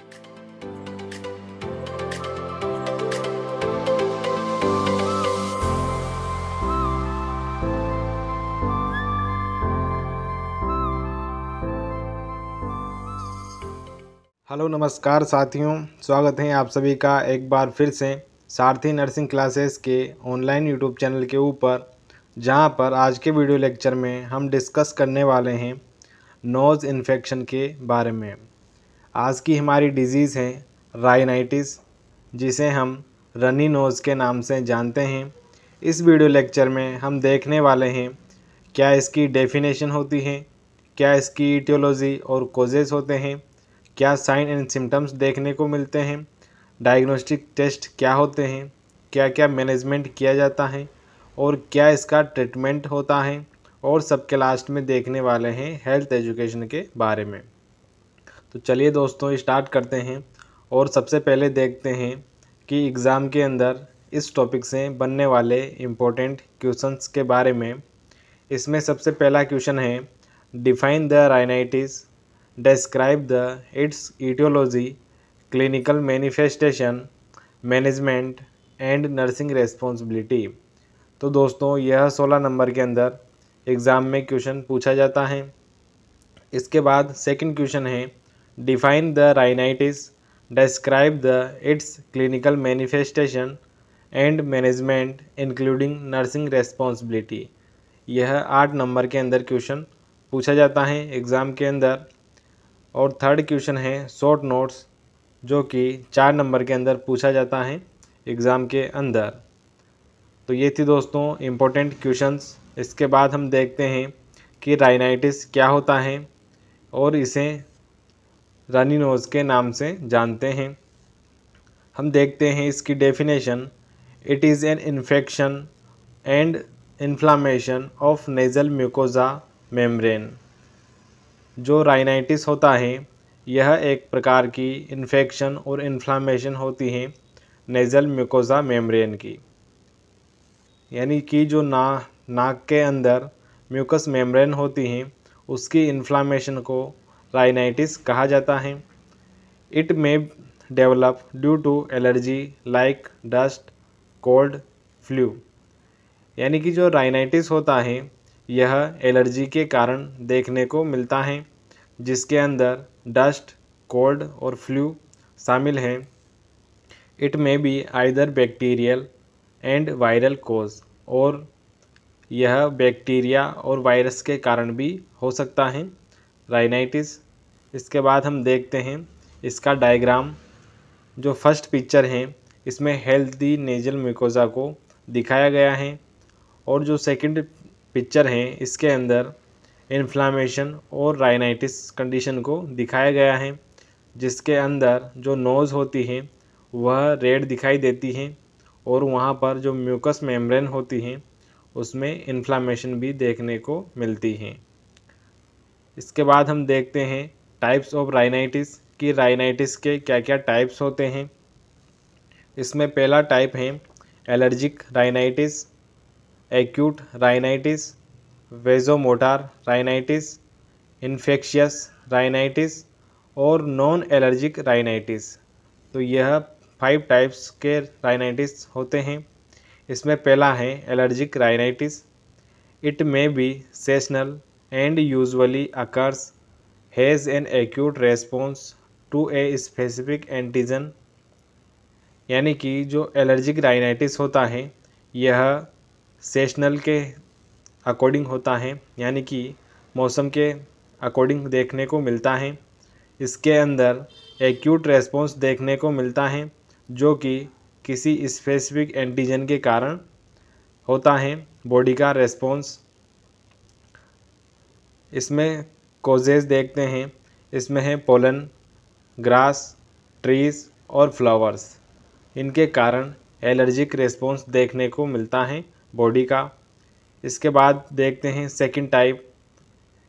Hello नमस्कार साथियों, स्वागत है आप सभी का एक बार फिर से सारथी नर्सिंग क्लासेस के ऑनलाइन यूट्यूब चैनल के ऊपर, जहां पर आज के वीडियो लेक्चर में हम डिस्कस करने वाले हैं नोज़ इन्फेक्शन के बारे में। आज की हमारी डिजीज़ है राइनाइटिस, जिसे हम रनी नोज़ के नाम से जानते हैं। इस वीडियो लेक्चर में हम देखने वाले हैं क्या इसकी डेफिनेशन होती है, क्या इसकी इटियोलॉजी और कोजेस होते हैं, क्या साइन एंड सिम्टम्स देखने को मिलते हैं, डायग्नोस्टिक टेस्ट क्या होते हैं, क्या क्या मैनेजमेंट किया जाता है और क्या इसका ट्रीटमेंट होता है, और सबके लास्ट में देखने वाले हैं हेल्थ एजुकेशन के बारे में। तो चलिए दोस्तों स्टार्ट करते हैं और सबसे पहले देखते हैं कि एग्ज़ाम के अंदर इस टॉपिक से बनने वाले इम्पोर्टेंट क्वेश्चंस के बारे में। इसमें सबसे पहला क्वेश्चन है define the rhinitis, describe the its etiology, clinical manifestation, management and nursing responsibility. तो दोस्तों यह 16 नंबर के अंदर एग्ज़ाम में क्वेश्चन पूछा जाता है। इसके बाद सेकंड क्वेश्चन है define the rhinitis, describe the it's clinical manifestation and management including nursing responsibility. यह 8 नंबर के अंदर क्वेश्चन पूछा जाता है एग्ज़ाम के अंदर। और थर्ड क्वेश्चन है शॉर्ट नोट्स, जो कि 4 नंबर के अंदर पूछा जाता है एग्ज़ाम के अंदर। तो ये थी दोस्तों इम्पोर्टेंट क्वेश्चंस। इसके बाद हम देखते हैं कि राइनाइटिस क्या होता है और इसे रनी नोज़ के नाम से जानते हैं। हम देखते हैं इसकी definition. It is an infection and inflammation of nasal mucosa membrane. जो राइनाइटिस होता है यह एक प्रकार की इन्फेक्शन और इन्फ्लामेशन होती है नेज़ल म्यूकोजा मेम्ब्रेन की, यानी कि जो नाक के अंदर म्यूकस मेम्ब्रेन होती हैं उसकी इन्फ्लामेशन को राइनाइटिस कहा जाता है। It may develop due to allergy like dust, cold, flu. यानी कि जो राइनाइटिस होता है यह एलर्जी के कारण देखने को मिलता है, जिसके अंदर डस्ट, कोल्ड और फ्लू शामिल हैं। It may be either bacterial and viral cause, और यह बैक्टीरिया और वायरस के कारण भी हो सकता है राइनाइटिस। इसके बाद हम देखते हैं इसका डायग्राम। जो फर्स्ट पिक्चर है इसमें हेल्दी नेजल म्यूकोजा को दिखाया गया है, और जो सेकंड पिक्चर है इसके अंदर इन्फ्लामेशन और राइनाइटिस कंडीशन को दिखाया गया है, जिसके अंदर जो नोज़ होती है वह रेड दिखाई देती है और वहाँ पर जो म्यूकस मेम्ब्रेन होती है उसमें इन्फ्लामेशन भी देखने को मिलती है। इसके बाद हम देखते हैं टाइप्स ऑफ राइनाइटिस कि राइनाइटिस के क्या क्या टाइप्स होते हैं। इसमें पहला टाइप है allergic rhinitis, acute rhinitis, vasomotor rhinitis, infectious rhinitis और नॉन एलर्जिक राइनाइटिस। तो यह 5 टाइप्स के राइनाइटिस होते हैं। इसमें पहला है allergic rhinitis. It may be seasonal and usually occurs has an acute response to a specific antigen. यानी कि जो एलर्जिक राइनाइटिस होता है यह सेशनल के अकॉर्डिंग होता है, यानी कि मौसम के अकॉर्डिंग देखने को मिलता है। इसके अंदर एक्यूट रेस्पॉन्स देखने को मिलता है जो कि किसी स्पेसिफिक एंटीजन के कारण होता है बॉडी का रेस्पॉन्स। इसमें कॉजेज देखते हैं। इसमें है पोलन, ग्रास, ट्रीज और फ्लावर्स। इनके कारण एलर्जिक रेस्पॉन्स देखने को मिलता है बॉडी का। इसके बाद देखते हैं second type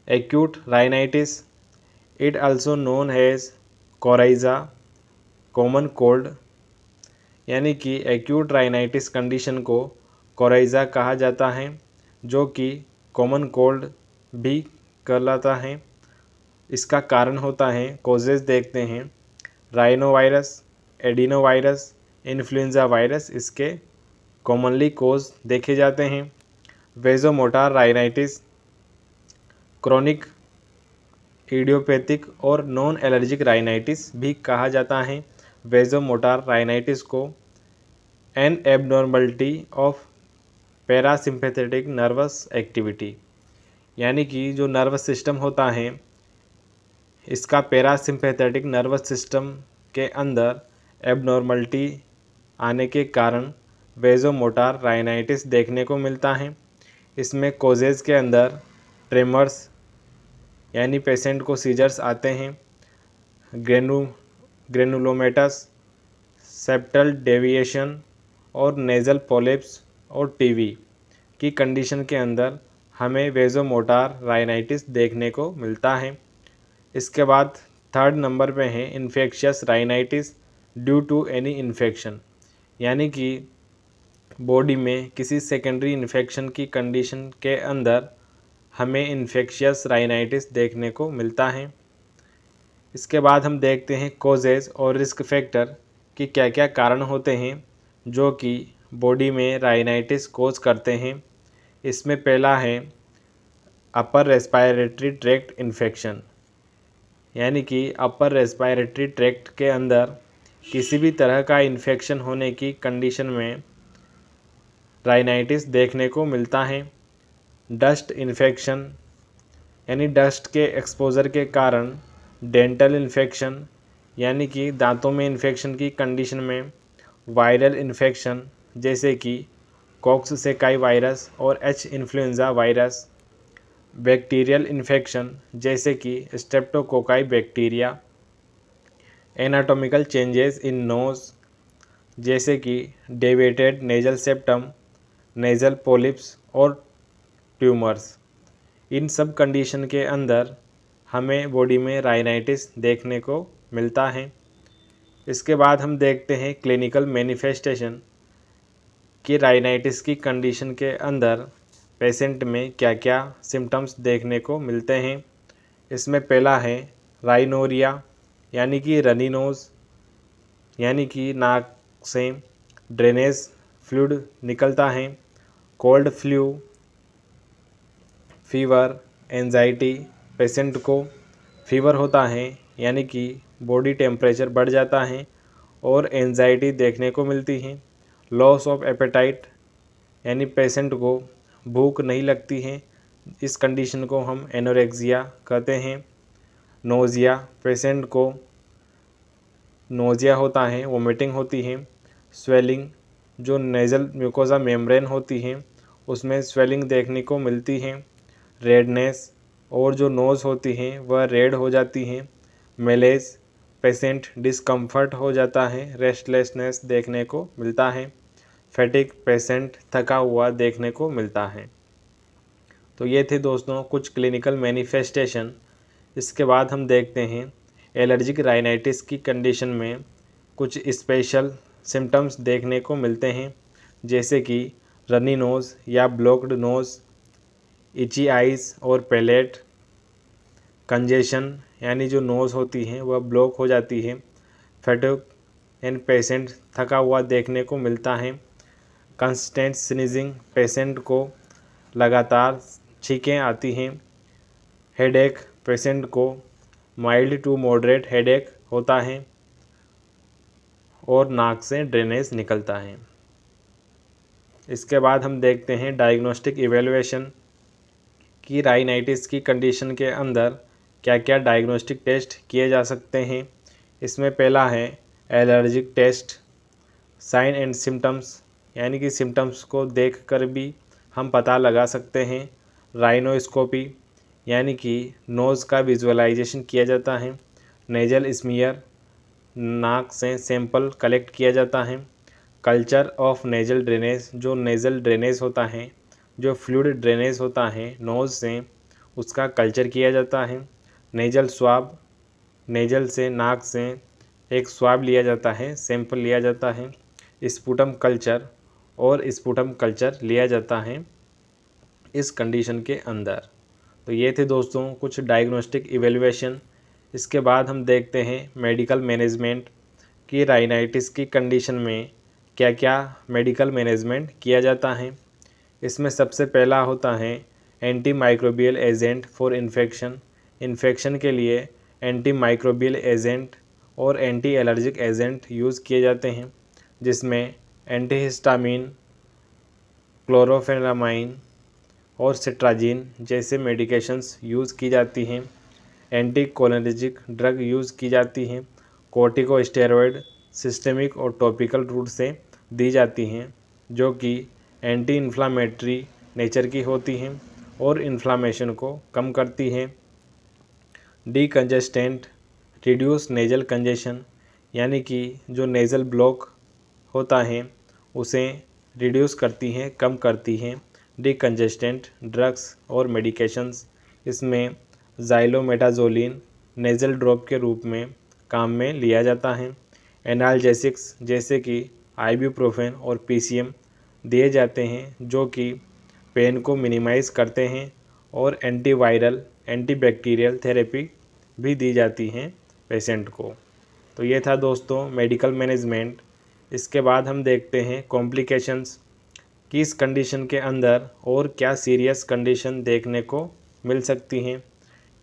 acute rhinitis. It also known as coryza, common cold. यानी कि एक्यूट राइनाइटिस कंडीशन को कोराइजा कहा जाता है, जो कि कॉमन कोल्ड भी कहलाता है। इसका कारण होता है, कॉजेज देखते हैं। Rhino virus, adeno virus, influenza virus इसके कॉमनली कोज देखे जाते हैं। वेजोमोटार राइनाइटिस क्रोनिक इडियोपैथिक और नॉन एलर्जिक राइनाइटिस भी कहा जाता है। वेजोमोटार राइनाइटिस को an abnormality of parasympathetic nervous activity, यानी कि जो नर्वस सिस्टम होता है इसका पैरासिम्पैथेटिक नर्वस सिस्टम के अंदर एबनॉर्मलिटी आने के कारण वेजोमोटार राइनाइटिस देखने को मिलता है। इसमें कोजेज़ के अंदर ट्रेमर्स, यानी पेशेंट को सीजर्स आते हैं, ग्रेनुलोमेटस, सेप्टल डेविएशन और नेज़ल पॉलिप्स और टीवी की कंडीशन के अंदर हमें वेजोमोटार राइनाइटिस देखने को मिलता है। इसके बाद थर्ड नंबर पे है infectious rhinitis due to any infection, यानी कि बॉडी में किसी सेकेंडरी इन्फेक्शन की कंडीशन के अंदर हमें इन्फेक्शियस राइनाइटिस देखने को मिलता है। इसके बाद हम देखते हैं कोजेज़ और रिस्क फैक्टर कि क्या क्या कारण होते हैं जो कि बॉडी में राइनाइटिस कोज करते हैं। इसमें पहला है अपर रेस्पायरेटरी ट्रैक्ट इन्फेक्शन, यानी कि अपर रेस्पायरेटरी ट्रैक्ट के अंदर किसी भी तरह का इन्फेक्शन होने की कंडीशन में राइनाइटिस देखने को मिलता है। डस्ट इन्फेक्शन, यानी डस्ट के एक्सपोज़र के कारण डेंटल इन्फेक्शन, यानी कि दांतों में इन्फेक्शन की कंडीशन में वायरल इन्फेक्शन जैसे कि कॉक्ससेकाई वायरस और H influenza virus, bacterial infection जैसे कि streptococci bacteria, anatomical changes in nose जैसे कि deviated nasal septum, nasal polyps और ट्यूमर्स। इन सब कंडीशन के अंदर हमें बॉडी में राइनाइटिस देखने को मिलता है। इसके बाद हम देखते हैं क्लिनिकल मैनिफेस्टेशन कि राइनाइटिस की कंडीशन के अंदर पेशेंट में क्या क्या सिम्टम्स देखने को मिलते हैं। इसमें पहला है राइनोरिया, यानी कि रनी नोज़, यानी कि नाक से ड्रेनेज फ्लूइड निकलता है। Cold flu, fever, anxiety, patient को फीवर होता है यानी कि बॉडी टेम्परेचर बढ़ जाता है और एंजाइटी देखने को मिलती है। लॉस ऑफ एपेटाइट, यानी पेशेंट को भूख नहीं लगती है, इस कंडीशन को हम एनोरेक्सिया कहते हैं। नोज़िया, पेशेंट को नोज़िया होता है, वोमिटिंग होती है। स्वेलिंग, जो नेज़ल म्यूकोसा मेम्ब्रेन होती है उसमें स्वेलिंग देखने को मिलती है। रेडनेस, और जो नोज़ होती है वह रेड हो जाती है। मेलेज, पेशेंट डिस्कम्फर्ट हो जाता है, रेस्टलेसनेस देखने को मिलता है। फैटिग, पेशेंट थका हुआ देखने को मिलता है। तो ये थे दोस्तों कुछ क्लिनिकल मैनिफेस्टेशन। इसके बाद हम देखते हैं एलर्जिक राइनाइटिस की कंडीशन में कुछ स्पेशल सिम्टम्स देखने को मिलते हैं, जैसे कि रनी नोज़ या ब्लॉक्ड नोज़, इची आइज़ और पैलेट, कंजेशन, यानी जो नोज़ होती है वह ब्लॉक हो जाती है। फैटिग एंड पेशेंट थका हुआ देखने को मिलता है। कंस्टेंट स्नीजिंग, पेशेंट को लगातार छींकें आती हैं। हेडेक, पेशेंट को माइल्ड टू मॉडरेट हेडेक होता है और नाक से ड्रेनेज निकलता है। इसके बाद हम देखते हैं डायग्नोस्टिक इवेलुएशन कि राइनाइटिस की कंडीशन के अंदर क्या क्या डायग्नोस्टिक टेस्ट किए जा सकते हैं। इसमें पहला है allergic test. Sign and symptoms, यानी कि सिम्टम्स को देखकर भी हम पता लगा सकते हैं। राइनोस्कोपी, यानी कि नोज़ का विजुअलाइजेशन किया जाता है। नेजल स्मीयर, नाक से सैंपल कलेक्ट किया जाता है। कल्चर ऑफ नेजल ड्रेनेज, जो नेज़ल ड्रेनेज होता है, जो फ्लूइड ड्रेनेज होता है नोज़ से, उसका कल्चर किया जाता है। नेजल स्वाब, नेजल से नाक से एक स्वाब लिया जाता है, सैंपल लिया जाता है। स्पुटम कल्चर, और स्पुटम कल्चर लिया जाता है इस कंडीशन के अंदर। तो ये थे दोस्तों कुछ डायग्नोस्टिक इवेलुएशन। इसके बाद हम देखते हैं मेडिकल मैनेजमेंट कि राइनाइटिस की कंडीशन में क्या क्या मेडिकल मैनेजमेंट किया जाता है। इसमें सबसे पहला होता है anti microbial agent for infection. Infection के लिए एंटी माइक्रोबियल एजेंट और एंटी एलर्जिक एजेंट यूज़ किए जाते हैं, जिसमें एंटीहिस्टामिन, क्लोरोफेनामाइन और सिट्राजिन जैसे मेडिकेशंस यूज़ की जाती हैं। एंटी कोलिनर्जिक ड्रग यूज़ की जाती हैं। कॉर्टिकोस्टेरॉइड सिस्टेमिक और टॉपिकल रूट से दी जाती हैं, जो कि एंटी इन्फ्लामेटरी नेचर की होती हैं और इन्फ्लामेशन को कम करती हैं। डीकंजेस्टेंट रिड्यूस नेजल कंजेशन, यानी कि जो नेज़ल ब्लॉक होता है उसे रिड्यूस करती हैं, कम करती हैं डीकंजेस्टेंट ड्रग्स और मेडिकेशंस। इसमें ज़ाइलोमेटाजोलिन नेज़ल ड्रॉप के रूप में काम में लिया जाता है। एनाल्जेसिक्स जैसे कि आइबुप्रोफेन और पीसीएम दिए जाते हैं, जो कि पेन को मिनिमाइज़ करते हैं। और एंटीवायरल एंटीबैक्टीरियल थेरेपी भी दी जाती हैं पेशेंट को। तो ये था दोस्तों मेडिकल मैनेजमेंट। इसके बाद हम देखते हैं कॉम्प्लिकेशंस, किस कंडीशन के अंदर और क्या सीरियस कंडीशन देखने को मिल सकती हैं।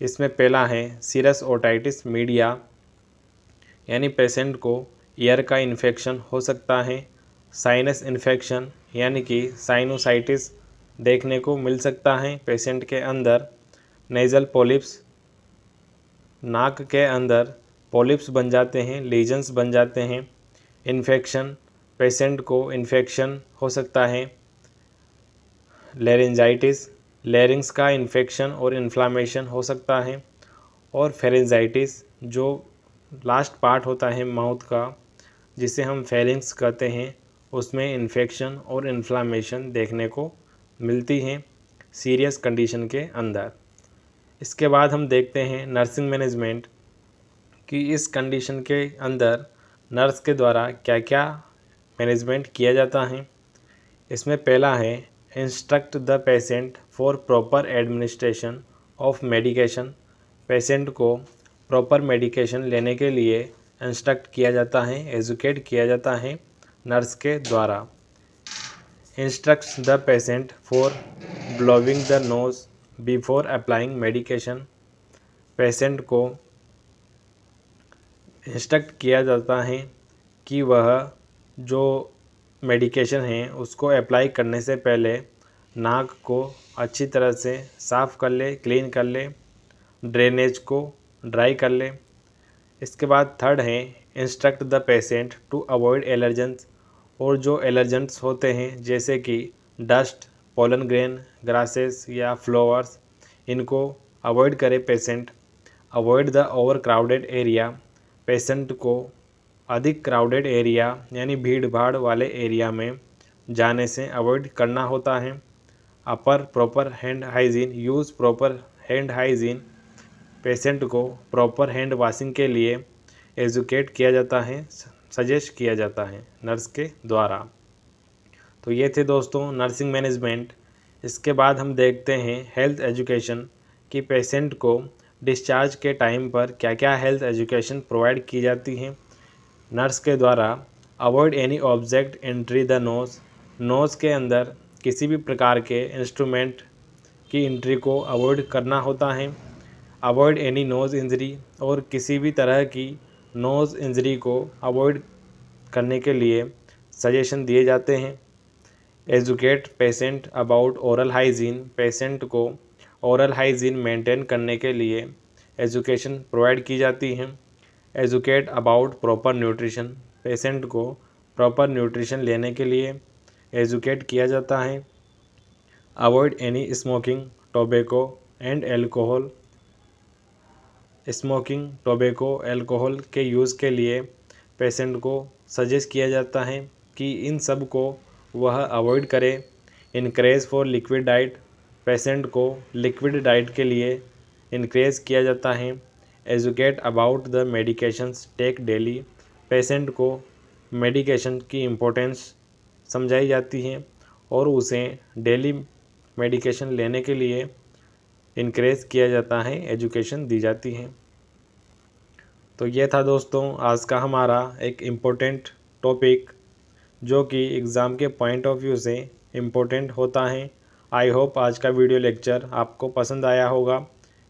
इसमें पहला है सीरस ओटाइटिस मीडिया, यानी पेशेंट को ईयर का इन्फेक्शन हो सकता है। साइनस इन्फेक्शन यानी कि साइनोसाइटिस देखने को मिल सकता है पेशेंट के अंदर। नेज़ल पॉलिप्स, नाक के अंदर पॉलिप्स बन जाते हैं, लीजन्स बन जाते हैं। इन्फेक्शन, पेशेंट को इन्फेक्शन हो सकता है। लेरिंजाइटिस, लेरिंग्स का इन्फेक्शन और इन्फ्लामेशन हो सकता है। और फेरेंजाइटिस, जो लास्ट पार्ट होता है माउथ का जिसे हम फेरिंग्स कहते हैं, उसमें इन्फेक्शन और इन्फ्लामेशन देखने को मिलती हैं सीरियस कंडीशन के अंदर। इसके बाद हम देखते हैं नर्सिंग मैनेजमेंट कि इस कंडीशन के अंदर नर्स के द्वारा क्या क्या मैनेजमेंट किया जाता है। इसमें पहला है instruct the patient for proper administration of medication. Patient को प्रॉपर मेडिकेशन लेने के लिए इंस्ट्रक्ट किया जाता है, एजुकेट किया जाता है नर्स के द्वारा। Instructs the patient for blowing the nose before applying medication. Patient को इंस्ट्रक्ट किया जाता है कि वह जो मेडिकेशन है उसको अप्लाई करने से पहले नाक को अच्छी तरह से साफ़ कर ले, क्लीन कर ले, ड्रेनेज को ड्राई कर ले। इसके बाद थर्ड है instruct the patient to avoid allergens. और जो एलर्जेंट्स होते हैं जैसे कि डस्ट, पोलन ग्रेन, ग्रासेस या फ्लावर्स, इनको अवॉइड करे patient. Avoid the over crowded area, patient को अधिक क्राउडेड एरिया यानी भीड़ भाड़ वाले एरिया में जाने से अवॉइड करना होता है। Upper proper hand hygiene, use proper hand hygiene, patient को प्रॉपर हैंड वॉशिंग के लिए एजुकेट किया जाता है, सजेस्ट किया जाता है नर्स के द्वारा। तो ये थे दोस्तों नर्सिंग मैनेजमेंट। इसके बाद हम देखते हैं हेल्थ एजुकेशन कि पेशेंट को डिस्चार्ज के टाइम पर क्या क्या हेल्थ एजुकेशन प्रोवाइड की जाती है नर्स के द्वारा। Avoid any object entry the nose, nose के अंदर किसी भी प्रकार के इंस्ट्रूमेंट की एंट्री को अवॉइड करना होता है। अवॉइड एनी नोज़ इंजरी, और किसी भी तरह की नोज़ इंजरी को अवॉइड करने के लिए सजेशन दिए जाते हैं। Educate patient about oral hygiene, patient को ओरल हाइजीन मेंटेन करने के लिए एजुकेशन प्रोवाइड की जाती है। Educate about proper nutrition, patient को प्रॉपर न्यूट्रिशन लेने के लिए एजुकेट किया जाता है। Avoid any smoking, tobacco and alcohol, smoking, tobacco, alcohol के यूज़ के लिए पेशेंट को सजेस्ट किया जाता है कि इन सब को वह अवॉइड करे। Encourage for liquid diet, patient को लिक्विड डाइट के लिए इनकरेज किया जाता है। Educate about the medications take daily, patient को मेडिकेशन की इम्पोर्टेंस समझाई जाती है और उसे डेली मेडिकेशन लेने के लिए इनकरेज किया जाता है, एजुकेशन दी जाती है। तो ये था दोस्तों आज का हमारा एक इम्पोर्टेंट टॉपिक जो कि एग्ज़ाम के पॉइंट ऑफ व्यू से इम्पोर्टेंट होता है। आई होप आज का वीडियो लेक्चर आपको पसंद आया होगा।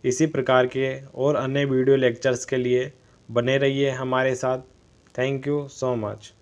इसी प्रकार के और अन्य वीडियो लेक्चर्स के लिए बने रहिए हमारे साथ। Thank you so much.